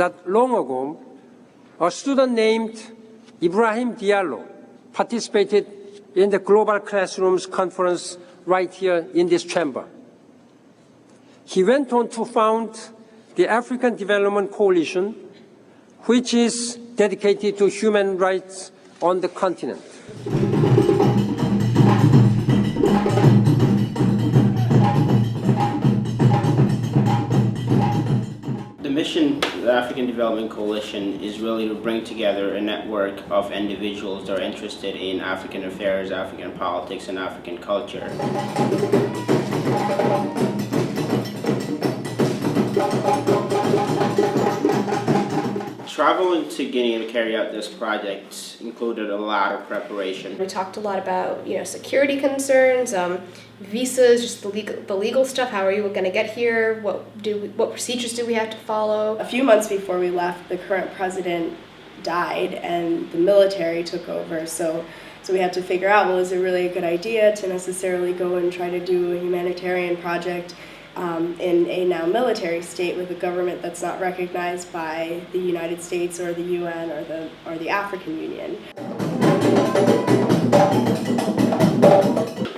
Not long ago, a student named Ibrahim Diallo participated in the Global Classrooms Conference right here in this chamber. He went on to found the African Development Coalition, which is dedicated to human rights on the continent. The mission of the African Development Coalition is really to bring together a network of individuals that are interested in African affairs, African politics, and African culture. Traveling to Guinea to carry out this project included a lot of preparation. We talked a lot about, security concerns, visas, just the legal stuff. How are you going to get here? What procedures do we have to follow? A few months before we left, the current president died and the military took over. So we had to figure out, well, is it really a good idea to necessarily go and try to do a humanitarian project in a now military state with a government that's not recognized by the United States or the UN or the African Union.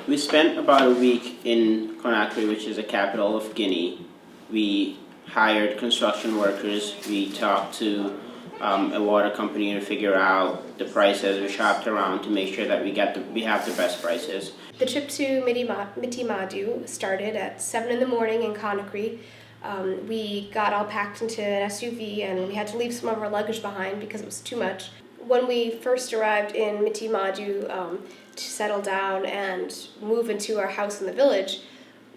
We spent about a week in Conakry, which is the capital of Guinea. We hired construction workers. We talked to a water company to figure out the prices. We shopped around to make sure that we have the best prices. The trip to Miti Madu started at 7 in the morning in Conakry. We got all packed into an SUV and we had to leave some of our luggage behind because it was too much. When we first arrived in Miti Madu to settle down and move into our house in the village,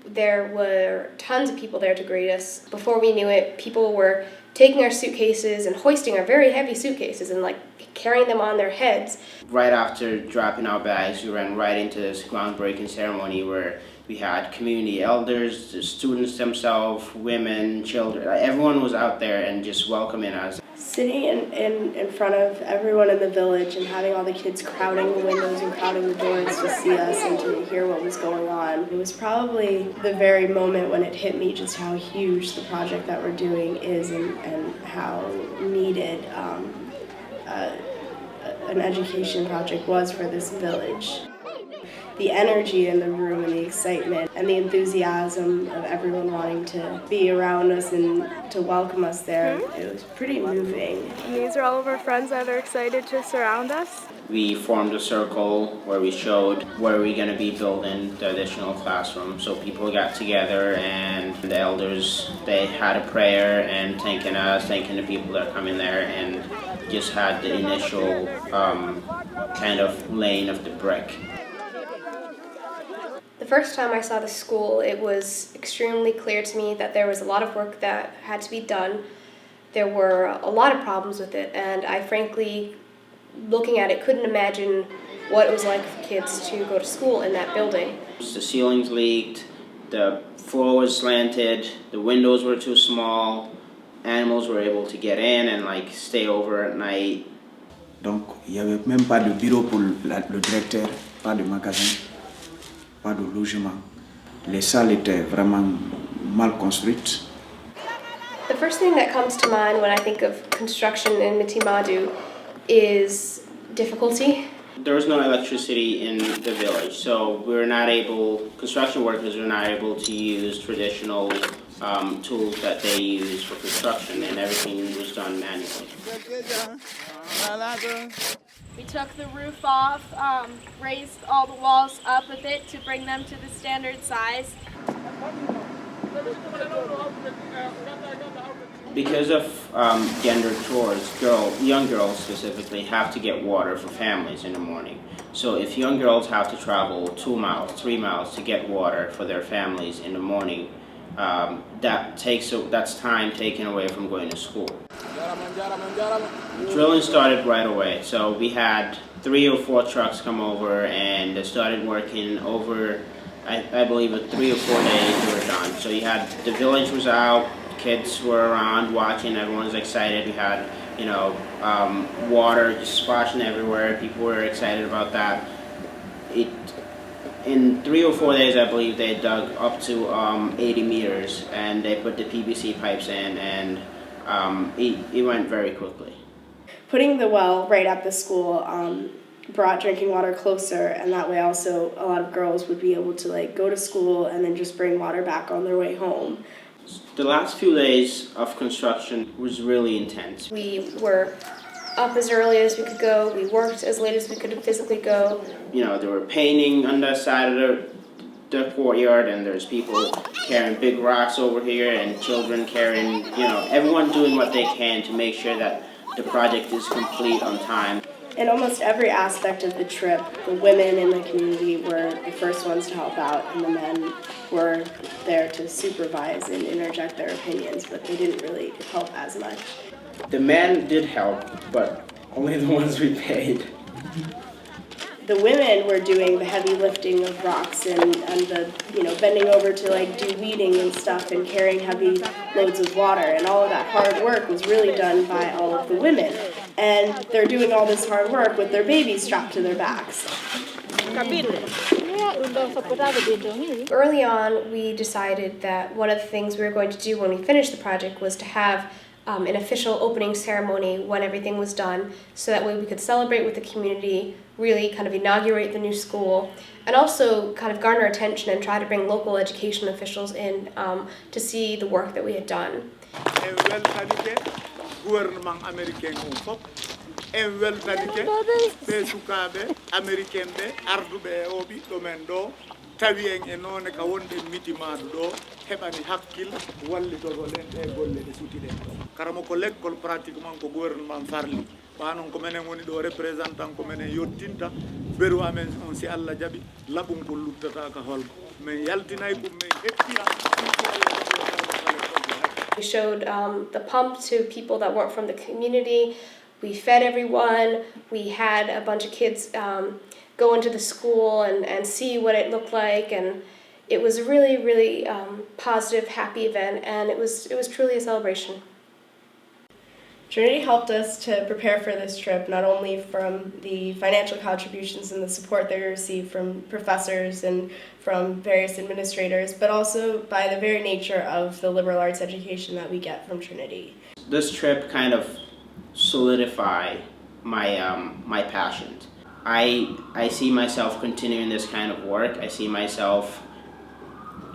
there were tons of people there to greet us. Before we knew it, people were taking our suitcases and hoisting our very heavy suitcases and carrying them on their heads. Right after dropping our bags, we ran right into this groundbreaking ceremony where we had community elders, the students themselves, women, children. Everyone was out there and just welcoming us. Sitting in front of everyone in the village and having all the kids crowding the windows and crowding the doors to see us and to hear what was going on. It was probably the very moment when it hit me just how huge the project that we're doing is and how needed an education project was for this village. The energy in the room and the excitement and the enthusiasm of everyone wanting to be around us and to welcome us there, it was pretty moving. And these are all of our friends that are excited to surround us. We formed a circle where we showed where we're going to be building the additional classroom. So people got together and the elders, they had a prayer and thanking us, thanking the people that are coming there, and just had the initial kind of laying of the brick. The first time I saw the school, it was extremely clear to me that there was a lot of work that had to be done. There were a lot of problems with it, and I frankly, looking at it, couldn't imagine what it was like for kids to go to school in that building. The ceilings leaked, the floor was slanted, the windows were too small, animals were able to get in and stay over at night. Donc il n'y avait même pas de bureau pour le directeur, pas de magasin, pas de logement. Les salles étaient vraiment mal construites. The first thing that comes to mind when I think of construction in Miti Madu is difficulty. There was no electricity in the village, so construction workers were not able to use traditional tools that they use for construction, and everything was done manually. We took the roof off, raised all the walls up a bit to bring them to the standard size. Because of gender chores, young girls specifically have to get water for families in the morning. So if young girls have to travel 2 miles, 3 miles to get water for their families in the morning, that's time taken away from going to school. Drilling started right away, so we had 3 or 4 trucks come over and they started working over, I believe, 3 or 4 days they were done. So the village was out, kids were around watching, everyone was excited. We had, water just splashing everywhere. People were excited about that. In 3 or 4 days, I believe they dug up to 80 meters, and they put the PVC pipes in, and it went very quickly. Putting the well right at the school brought drinking water closer, and that way also a lot of girls would be able to like go to school and then just bring water back on their way home. The last few days of construction was really intense. We were up as early as we could go. We worked as late as we could physically go. You know, they were painting on the side of the courtyard, and there's people carrying big rocks over here, and children carrying, you know, everyone doing what they can to make sure that the project is complete on time. In almost every aspect of the trip, the women in the community were the first ones to help out, and the men were there to supervise and interject their opinions, but they didn't really help as much. The men did help, but only the ones we paid. The women were doing the heavy lifting of rocks and the, you know, bending over to like do weeding and stuff and carrying heavy loads of water, and all of that hard work was really done by all of the women. And they're doing all this hard work with their babies strapped to their backs. Early on, we decided that one of the things we were going to do when we finished the project was to have an official opening ceremony when everything was done, so that way we could celebrate with the community, really kind of inaugurate the new school, and also kind of garner attention and try to bring local education officials in to see the work that we had done. Gouvernement américain on fop en weltanike ɓe sukaɓe américain ɓe arduɓe e oɓi ɗomen ɗo tawi en e noone ka wonɗe mitimaɗu ɗo heɓani hakkil wallitotoɗen ɗe golle ɗe sutiɗen ɗo karamo ko l'école pratiquement ko gouvernement farli ɓanon ko menen woni ɗo représentant ko menen yettinta beru amen on si Allah jaaɓi laɓum ko luttata ka holko min yaltinay ɗum min hettiya. We showed the pump to people that weren't from the community. We fed everyone. We had a bunch of kids go into the school and see what it looked like, and it was a really, really positive, happy event, and it was truly a celebration. Trinity helped us to prepare for this trip, not only from the financial contributions and the support that we received from professors and from various administrators, but also by the very nature of the liberal arts education that we get from Trinity. This trip kind of solidified my passion. I see myself continuing this kind of work. I see myself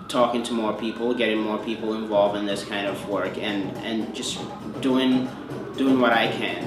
talking to more people, getting more people involved in this kind of work, and just doing what I can.